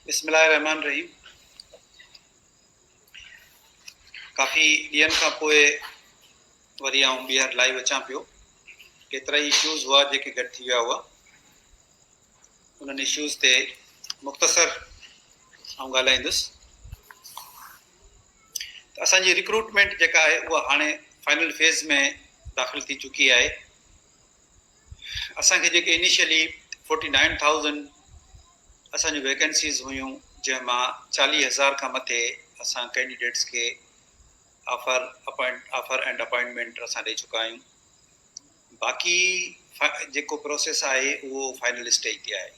बिस्मिल्लाहिर्रहमानिर्रहीम। काफ़ी ॾींहनि खां पोइ वरी आउं ॿीहर लाइव अचां पियो। केतिरा ई इश्यूज़ हुआ जेके गॾु थी विया हुआ। उन्हनि इश्यूज़ ते मुख़्तसर आउं ॻाल्हाईंदुसि। त असांजी रिक्रूटमेंट जेका आहे उहा हाणे फाइनल फेज़ में दाख़िल थी चुकी आहे। असांखे जेके इनिशियली 49,000 असांजूं वैकेंसीज़ हुयूं, जंहिंमां 40,000 खां मथे असां कैंडिडेट्स खे ऑफर एंड अपॉइंटमेंट असां ॾेई चुका आहियूं। बाक़ी जेको प्रोसेस आहे उहो फाइनल स्टेज ते आहे।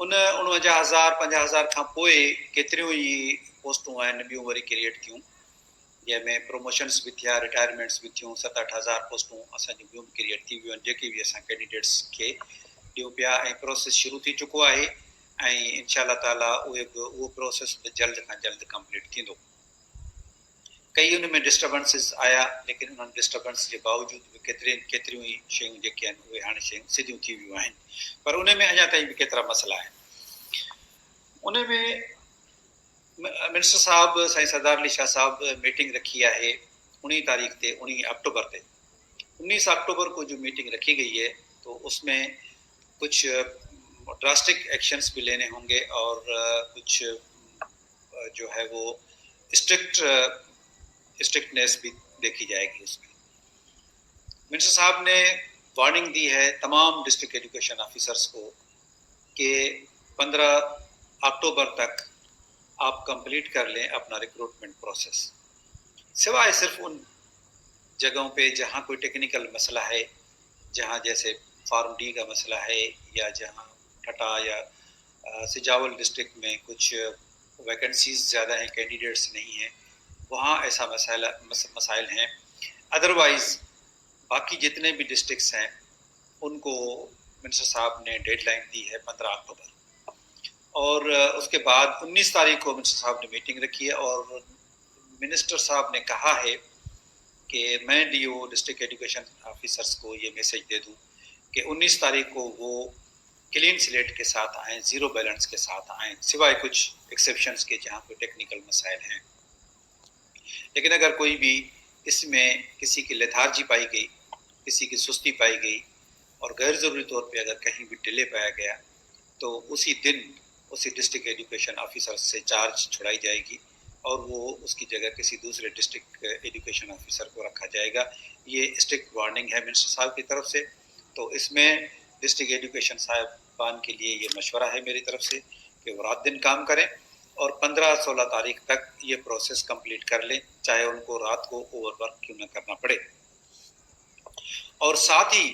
49,000 50,000 खां पोइ केतिरियूं ई पोस्टूं आहिनि ॿियूं वरी क्रिएट थियूं, जंहिंमें प्रमोशन्स बि थिया, रिटायरमेंट्स बि थियूं। 7-8,000 पोस्टूं असांजूं ॿियूं बि क्रिएट थी वियूं आहिनि, जेके बि असां कैंडिडेट्स खे ॾियूं पिया, ऐं प्रोसेस शुरू थी चुको आहे। ऐं इंशाअल्लाह ताला उहो प्रोसेस बि जल्द खां जल्द कंप्लीट थींदो। कई उन में डिस्टर्बेंसिस आया, लेकिन उन्हनि डिस्टर्बेंस जे बावजूदि बि केतिरियूं ई शयूं जेके आहिनि उहे हाणे शयूं सिधियूं थी वियूं आहिनि। पर उन में अञा ताईं बि केतिरा मसइला आहिनि। उन में मिनिस्टर साहब साईं सरदार अली शाह साहब मीटिंग रखी है 19 तारीख ते, 19 अक्टूबर ते। 19 अक्टूबर को जो मीटिंग रखी गई है, तो उसमें कुछ ड्रास्टिक एक्शंस भी लेने होंगे और कुछ जो है वो स्ट्रिक्टनेस भी देखी जाएगी उसमें। मिनिस्टर साहब ने वार्निंग दी है तमाम डिस्ट्रिक्ट एजुकेशन ऑफिसर्स को कि 15 अक्टूबर तक आप कंप्लीट कर लें अपना रिक्रूटमेंट प्रोसेस, सिवाय सिर्फ उन जगहों पे जहाँ कोई टेक्निकल मसला है, जहाँ जैसे फार्म डी का मसला है, या जहाँ ठटा या सिजावल डिस्ट्रिक्ट में कुछ वैकेंसीज ज़्यादा हैं, कैंडिडेट्स नहीं हैं, वहाँ ऐसा मसाइल हैं। अदरवाइज़ बाकी जितने भी डिस्ट्रिक्ट्स हैं उनको मिनिस्टर साहब ने डेडलाइन दी है 15 अक्टूबर, और उसके बाद 19 तारीख को मिनिस्टर साहब ने मीटिंग रखी है। और मिनिस्टर साहब ने कहा है कि मैं डीओ डिस्ट्रिक्ट एजुकेशन ऑफिसर्स को ये मैसेज दे दूं कि 19 तारीख को वो क्लीन स्लेट के साथ आएँ, ज़ीरो बैलेंस के साथ आएँ, सिवाय कुछ एक्सेप्शंस के जहाँ कोई टेक्निकल मसाइल हैं। लेकिन अगर कोई भी इसमें किसी की लेथार्जी पाई गई, किसी की सुस्ती पाई गई, और गैर ज़रूरी तौर पे अगर कहीं भी डिले पाया गया, तो उसी दिन उसी डिस्ट्रिक्ट एजुकेशन ऑफिसर से चार्ज छुड़ाई जाएगी और वो उसकी जगह किसी दूसरे डिस्ट्रिक्ट एजुकेशन ऑफिसर को रखा जाएगा। ये स्ट्रिक्ट वार्निंग है मिनिस्टर साहब की तरफ से। तो इसमें डिस्ट्रिक्ट एजुकेशन साहिबान के लिए ये मशवरा है मेरी तरफ से कि वो रात दिन काम करें और 15-16 तारीख तक ये प्रोसेस कंप्लीट कर लें, चाहे उनको रात को ओवरवर्क क्यों न करना पड़े। और साथ ही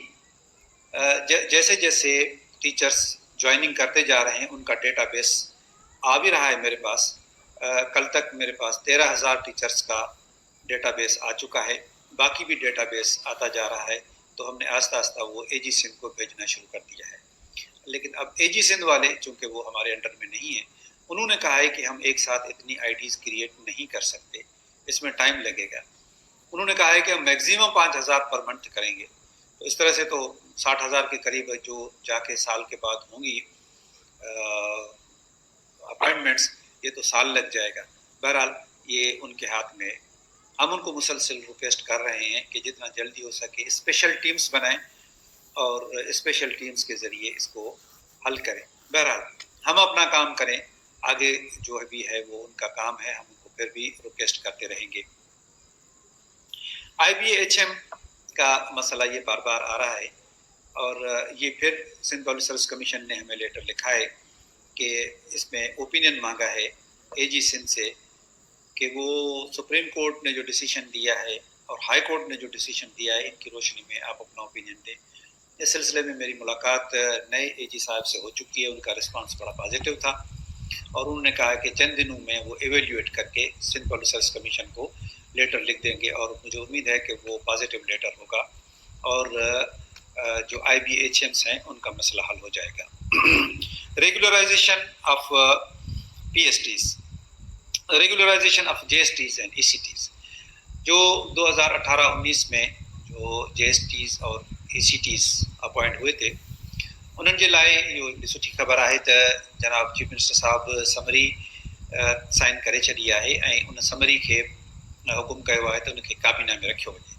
जैसे जैसे टीचर्स ज्वाइनिंग करते जा रहे हैं, उनका डेटाबेस आ भी रहा है मेरे पास। कल तक मेरे पास 13,000 टीचर्स का डेटाबेस आ चुका है, बाकी भी डेटाबेस आता जा रहा है। तो हमने आस्ता आस्ता वो एजी सिंध को भेजना शुरू कर दिया है। लेकिन अब एजी सिंध वाले चूँकि वो हमारे अंडर में नहीं है, उन्होंने कहा है कि हम एक साथ इतनी आईडीज़ क्रिएट नहीं कर सकते, इसमें टाइम लगेगा। उन्होंने कहा है कि हम मैक्सिमम 5,000 पर मंथ करेंगे। तो इस तरह से तो 60,000 के करीब जो जाके साल के बाद होंगी अपॉइंटमेंट्स, ये तो साल लग जाएगा। बहरहाल ये उनके हाथ में। हम उनको मुसलसल रिक्वेस्ट कर रहे हैं कि जितना जल्दी हो सके स्पेशल टीम्स बनाएं और स्पेशल टीम्स के ज़रिए इसको हल करें। बहरहाल हम अपना काम करें, आगे जो भी है वो उनका काम है, हम उनको फिर भी रिक्वेस्ट करते रहेंगे। IBHM का मसला ये बार बार आ रहा है, और ये फिर सिंध पब्लिक सर्विस कमीशन ने हमें लेटर लिखा है कि इसमें ओपिनियन मांगा है एजी सिंध से कि वो सुप्रीम कोर्ट ने जो डिसीजन दिया है और हाई कोर्ट ने जो डिसीजन दिया है, इनकी रोशनी में आप अपना ओपिनियन दें। इस सिलसिले में मेरी मुलाकात नए एजी साहब से हो चुकी है। उनका रिस्पांस बड़ा पॉजिटिव था और उन्होंने कहा कि चंद दिनों में वो एवेल्यूएट करके सिंध पब्लिक सर्विस कमीशन को लेटर लिख देंगे, और मुझे उम्मीद है कि वो पॉजिटिव लेटर होगा और जो IBHMs हैं उनका मसला हल हो जाएगा। Regularisation of PSTs, regularisation of JSTs and ECTs, जो 2018-19 में जो JSTs और ECTs अपॉइंट हुए थे, उन्हनि जे लाइ इहो सुठी ख़बर आहे त जनाब चीफ मिनिस्टर साहिबु समरी साइन करे छॾी आहे ऐं उन समरी खे हुकुम कयो आहे त उनखे काबीना में रखियो वञे।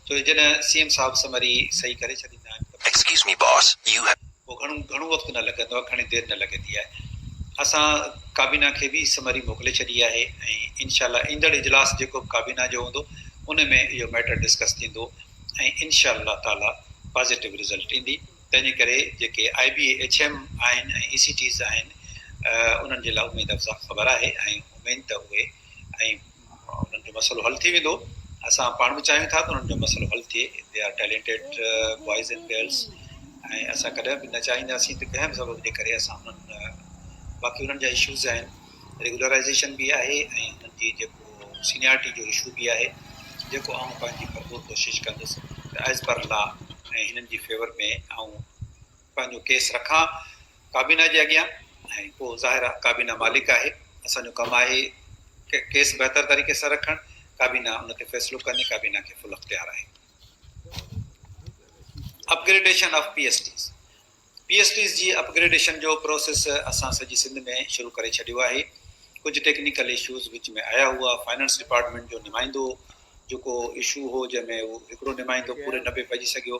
छो जॾहिं CM साहिबु समरी सही करे छॾींदा आहिनि पोइ घणो वक़्तु न लॻंदो आहे, घणी देरि न लॻंदी आहे। असां काबीना खे बि समरी मोकिले छॾी आहे ऐं इनशाला ईंदड़ इजलास जेको काबीना जो हूंदो उन में इहो मैटर डिस्कस थींदो ऐं इनशाअल्लाह ताला पॉज़िटिव रिज़ल्ट ईंदी। तंहिंजे करे जेके IB HM आहिनि ऐं ECTs आहिनि उन्हनि जे लाइ उमेद अफ़ज़ा ख़बर आहे ऐं उमेद त उहे ऐं उन्हनि जो मसइलो हल थी वेंदो। असां पाण बि चाहियूं था त उन्हनि जो मसइलो हल थिए। They are talented boys and girls ऐं असां कॾहिं बि न चाहींदासीं त कंहिं बि सबब जे करे असां उन्हनि बाक़ी उन्हनि जा इशूज़ आहिनि, रेगुलराइज़ेशन बि आहे ऐं उन्हनि जी जेको सीनियरिटी जो इशू बि आहे जेको आउं पंहिंजी भरपूर कोशिशि कंदुसि त एज़ पर लॉ ऐं हिननि जी फेवर में आउं पंहिंजो केस रखां काबीना जे अॻियां ऐं पोइ ज़ाहिर आहे काबीना मालिक आहे। असांजो कमु आहे केस बहितर तरीक़े सां रखणु, काबीना उन ते फ़ैसिलो कंदी, काबीना खे फुल अख्तियार आहे। अपग्रेडेशन ऑफ PSTs जी अपग्रेडेशन जो प्रोसेस असां सॼी सिंध में शुरू करे छॾियो आहे। कुझु टेक्निकल इशूज़ विच में आया हुआ। फाइनेंस डिपार्टमेंट जो नुमाइंदो जेको इशू हो जंहिंमें उहो हिकिड़ो नुमाइंदो पूरे न पियो पइजी सघियो,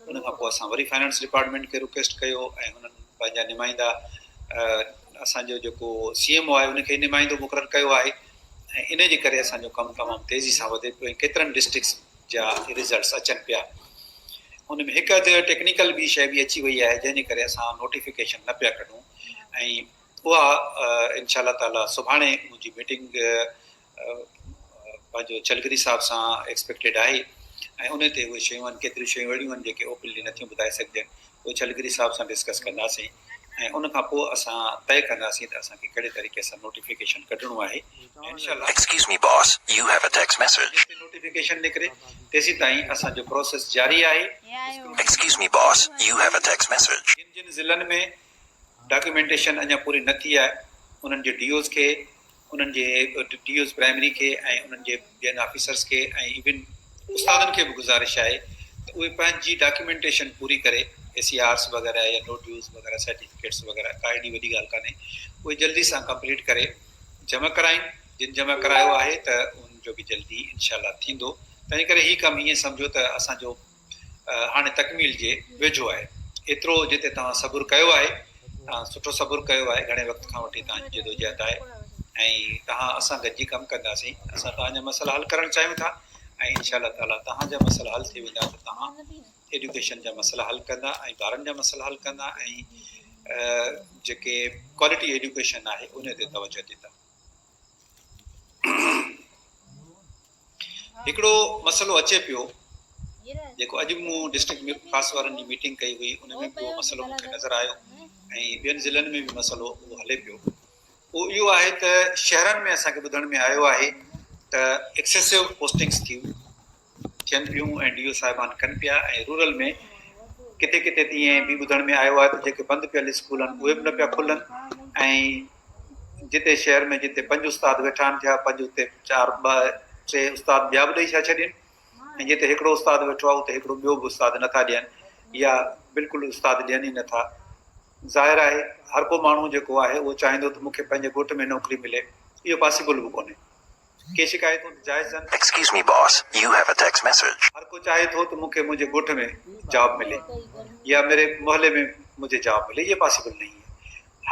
उन खां पोइ असां वरी फाइनेंस डिपार्टमेंट खे रिक्वेस्ट कयो ऐं हुननि पंहिंजा नुमाइंदा असांजो जेको CMO आहे उनखे नुमाइंदो मुक़ररु कयो आहे ऐं इन जे करे असांजो कमु तमामु तेज़ी सां वधे पियो ऐं केतिरनि डिस्ट्रिक्ट्स जा रिज़ल्ट्स अचनि पिया। उन में हिकु अधु टेक्निकल बि शइ बि अची वई आहे जंहिंजे करे असां नोटिफिकेशन न पिया कढूं ऐं उहा इनशाअल्लाह ताला सुभाणे मुंहिंजी मीटिंग पंहिंजो चलगरी साहिब सां एक्सपेक्टेड आहे ऐं उन ते उहे शयूं आहिनि, केतिरियूं शयूं अहिड़ियूं आहिनि जेके ओपनली नथियूं ॿुधाए सघजनि, उहे चलगरी साहिब सां डिस्कस कंदासीं ऐं उन खां पोइ असां तइ कंदासीं त असांखे कहिड़े तरीक़े सां नोटिफिकेशन कढणो आहे। नोटिफिकेशन निकिरे तेसीं ताईं असांजो प्रोसेस जारी आहे। जिन जिन ज़िलनि में डॉक्यूमेंटेशन अञा पूरी न थी आहे उन्हनि जे DOs खे, उन्हनि जे DOs प्राइमरी खे ऐं उन्हनि जे ॿियनि ऑफिसर्स खे ऐं इवन उस्तादनि खे बि गुज़ारिश आहे त उहे पंहिंजी डॉक्यूमेंटेशन पूरी करे ACRs वग़ैरह या नो ड्यूज़ वग़ैरह सर्टिफिकेट्स वग़ैरह का एॾी वॾी ॻाल्हि कान्हे, उहे जल्दी सां कंप्लीट करे जमा कराइनि। जिन जमा करायो आहे त उनजो बि जल्दी इनशाअल्लाह थींदो। तंहिं करे हीउ कमु हीअं सम्झो त असांजो हाणे तकमील जे वेझो आहे। एतिरो जिते तव्हां सबुरु कयो आहे, सुठो सबुरु कयो आहे, घणे वक़्त खां वठी तव्हांजी जदोजहद आहे ऐं तव्हां असां गॾिजी कमु कंदासीं। असां तव्हांजा मसइला हल करणु चाहियूं था ऐं इनशाअल्लाह ताला तव्हांजा मसइला हल थी वेंदा त तव्हां एजुकेशन जा मसइला हल कंदा ऐं ॿारनि जा मसइला हल कंदा ऐं जेके क्वालिटी एजुकेशन आहे उन ते तवजो ॾींदा। हिकिड़ो मसइलो अचे पियो जेको अॼु मूं डिस्ट्रिक्ट ख़ासि वारनि जी मीटिंग कई हुई, उन में उहो मसइलो मूंखे नज़र आयो ऐं ॿियनि ज़िलनि में बि मसइलो उहो हले पियो। उहो इहो आहे त शहरनि में असांखे ॿुधण में आयो आहे त एक्सेसिव पोस्टिंग्स थियनि पियूं ऐं DO साहिबान कनि पिया ऐं रूरल में किथे किथे ईअं बि ॿुधण में आयो आहे त जेके बंदि पियल स्कूल आहिनि उहे बि न पिया खुलनि ऐं जिते शहर में जिते 5 उस्ताद वेठा आहिनि थिया 5 उते 4 2 3 उस्ताद ॿिया बि ॾेई छा छॾनि ऐं जिते हिकिड़ो उस्ताद वेठो आहे उते हिकिड़ो ॿियो बि उस्ताद नथा ॾियनि या बिल्कुलु उस्ताद ॾियनि ई नथा। ज़ाहिर आहे हर को माण्हू जेको आहे उहो चाहींदो त मूंखे पंहिंजे ॻोठ में नौकिरी मिले, इहो पॉसिबल बि कोन्हे। के शिकायतूं जाइज़ आहिनि। हर को चाहे थो त मूंखे मुंहिंजे ॻोठ में जॉब मिले या मेरे मोहल्ले में मुझे जॉब मिले, ये पॉसिबल नहीं है।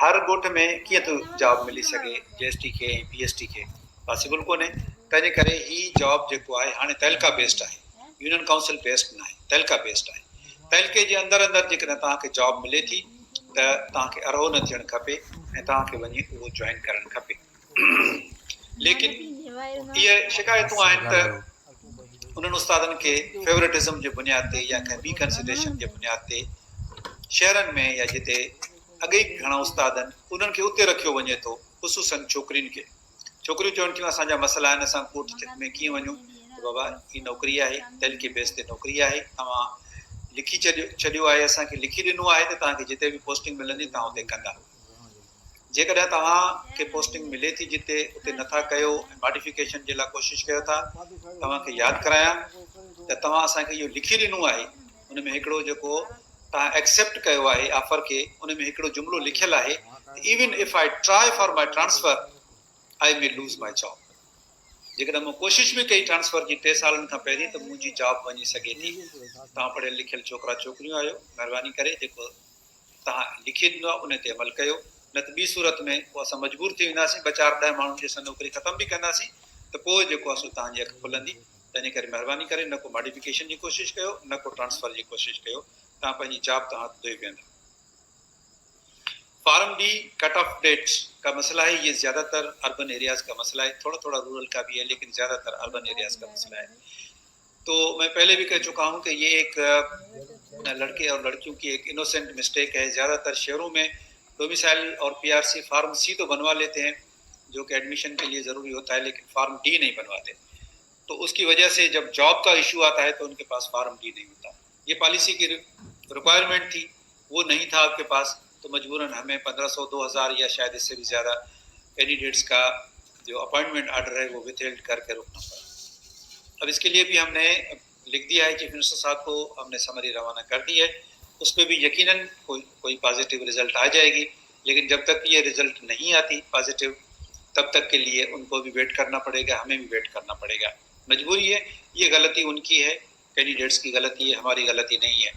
हर ॻोठ में कीअं थो जॉब मिली सघे JST खे ऐं PST खे, पॉसिबल कोन्हे। तंहिंजे करे ही जॉब जेको आहे हाणे तहलका बेस्ड आहे, यूनियन काउंसिल बेस्ड न आहे, तहलका बेस्ड आहे। तहलके जे अंदरि अंदरि जेकॾहिं तव्हांखे जॉब मिले थी त तव्हांखे अरहो न थियणु खपे ऐं तव्हांखे वञी उहो जॉइन करणु खपे। लेकिन इहे शिकायतूं आहिनि त उन्हनि उस्तादनि खे फेवरेटिज़म जे बुनियाद ते या कंहिं ॿी कंसिडरेशन जे बुनियाद ते शहरनि में या जिते अॻे ई घणा उस्ताद आहिनि उन्हनि खे उते रखियो वञे थो, ख़ुसूसन छोकिरियुनि खे। छोकिरियूं चवनि थियूं असांजा मसइला आहिनि, असां कोर्ट में कीअं वञूं? बाबा ही नौकिरी आहे, तहलके बेस ते नौकिरी आहे, तव्हां लिखी छॾियो आहे, असांखे लिखी ॾिनो आहे त तव्हांखे जिते बि पोस्टिंग मिलंदी तव्हां उते कंदा। जेकॾहिं तव्हांखे पोस्टिंग मिले थी जिते उते नथा कयो ऐं मॉडिफिकेशन जे लाइ कोशिशि कयो था, तव्हांखे यादि करायां त तव्हां असांखे इहो लिखी ॾिनो आहे, उन में हिकिड़ो जेको तव्हां एक्सेप्ट कयो आहे ऑफर खे, उन में हिकिड़ो जुमिलो लिखियलु आहे, even if I try for my transfer I may lose my job. जेकॾहिं मूं कोशिशि बि कई ट्रांसफर जी 3 सालनि खां पहिरीं त मुंहिंजी जॉब वञी सघे थी। तव्हां पढ़ियल लिखियल छोकिरा छोकिरियूं आहियो, महिरबानी करे जेको तव्हां लिखी ॾिनो आहे उन ते अमल कयो, न त ॿी सूरत में पोइ असां मजबूर थी वेंदासीं, 2-4 10 माण्हुनि जी असां नौकिरी ख़तमु बि कंदासीं, त पोइ जेको आहे सो तव्हांजी अखि खुलंदी। त इन करे महिरबानी करे न को मॉडिफिकेशन जी कोशिशि कयो, न को ट्रांसफर जी कोशिशि कयो, तव्हां पंहिंजी जॉब तव्हां धोई वेंदा। Form the cut off dates का मसला है, ये ज़्यादातर अर्बन एरियाज का मसला है, थोड़ा थोड़ा रूरल का भी है, लेकिन ज़्यादातर अर्बन एरियाज का मसला है। तो मैं पहले भी कह चुका हूँ कि ये एक लड़के और लड़कियों की एक इनोसेंट मिस्टेक है। ज़्यादातर शहरों में डोमिसाइल और पीआरसी फार्म सी तो बनवा लेते हैं, जो कि एडमिशन के लिए ज़रूरी होता है, लेकिन फार्म डी नहीं बनवाते। तो उसकी वजह से जब जॉब का इशू आता है तो उनके पास फार्म डी नहीं होता। ये पॉलिसी की रिक्वायरमेंट थी, वो नहीं था आपके पास, तो मजबूरन हमें 1500, 2000 या शायद इससे भी ज़्यादा कैंडिडेट्स का जो अपॉइंटमेंट ऑर्डर है वो विथहेल्ड करके रोकना पड़ा। अब इसके लिए भी हमने लिख दिया है, चीफ मिनिस्टर साहब को हमने समरी रवाना कर दी है, उस पर भी यकीनन कोई पॉजिटिव रिजल्ट आ जाएगी, लेकिन जब तक ये रिजल्ट नहीं आती पॉजिटिव, तब तक के लिए उनको भी वेट करना पड़ेगा, हमें भी वेट करना पड़ेगा। मजबूरी है, ये गलती उनकी है, कैंडिडेट्स की गलती है, हमारी गलती नहीं है।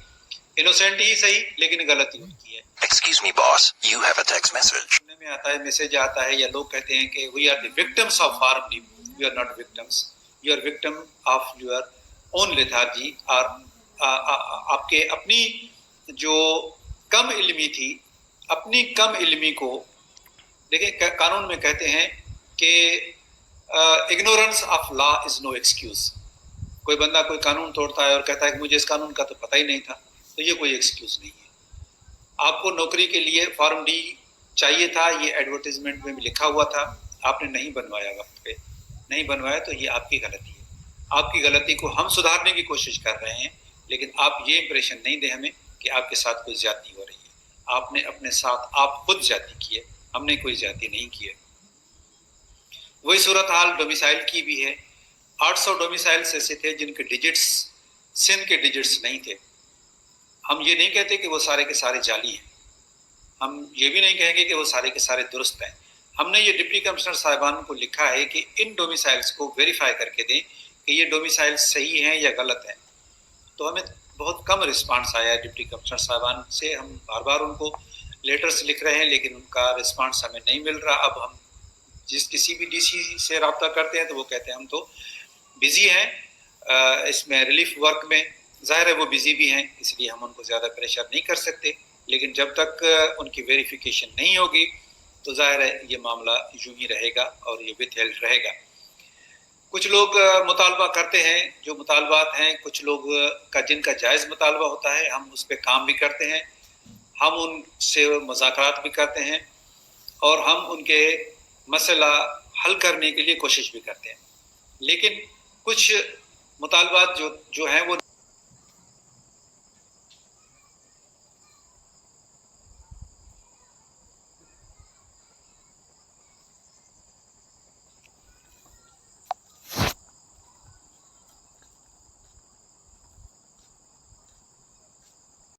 इनोसेंट ही सही, लेकिन गलती उनकी है। Excuse me, boss. You have a text message. में आता है, मैसेज आता है, या लोग कहते हैं कि we are the victims of farm D. You are not victims. You are victim of your own lethargy। और आपके अपनी जो कम इल्मी थी, अपनी कम इल्मी को देखिए, कानून में कहते हैं कि ignorance of law is no excuse. कोई बंदा कोई कानून तोड़ता है और कहता है कि मुझे इस कानून का तो पता ही नहीं था, तो ये कोई एक्सक्यूज नहीं है। आपको नौकरी के लिए फॉर्म डी चाहिए था, ये एडवर्टाइजमेंट में भी लिखा हुआ था, आपने नहीं बनवाया, वक्त पे नहीं बनवाया, तो ये आपकी गलती है। आपकी गलती को हम सुधारने की कोशिश कर रहे हैं, लेकिन आप ये इंप्रेशन नहीं दें हमें कि आपके साथ कोई ज्यादती हो रही है। आपने अपने साथ आप खुद ज्यादती की है, हमने कोई ज्यादती नहीं की है। वही सूरत हाल डोमिसाइल की भी है। 800 डोमिसाइल्स ऐसे थे जिनके डिजिट्स सिंध के डिजिट्स नहीं थे। हम ये नहीं कहते कि वो सारे के सारे जाली हैं, हम ये भी नहीं कहेंगे कि वो सारे के सारे दुरुस्त हैं। हमने ये डिप्टी कमिश्नर साहिबान को लिखा है कि इन डोमिसाइल्स को वेरीफाई करके दें कि ये डोमिसाइल सही हैं या गलत हैं। तो हमें बहुत कम रिस्पांस आया है डिप्टी कमिश्नर साहिबान से। हम बार बार उनको लेटर्स लिख रहे हैं, लेकिन उनका रिस्पांस हमें नहीं मिल रहा। अब हम किसी भी डीसी से रब्ता करते हैं तो वो कहते हैं हम तो बिजी हैं इसमें रिलीफ वर्क में। ज़ाहिर है वो बिजी भी हैं, इसलिए हम उनको ज़्यादा प्रेशर नहीं कर सकते, लेकिन जब तक उनकी वेरिफिकेशन नहीं होगी तो ज़ाहिर है ये मामला यूं ही रहेगा और ये विथहेल्ड रहेगा। कुछ लोग मुतालबा करते हैं, जो मुतालबात हैं, कुछ लोग का जिनका जायज़ मुतालबा होता है, हम उस पर काम भी करते हैं, हम उनसे मुज़ाकरात भी करते हैं और हम उनके मसला हल करने के लिए कोशिश भी करते हैं। लेकिन कुछ मुतालबात जो हैं वो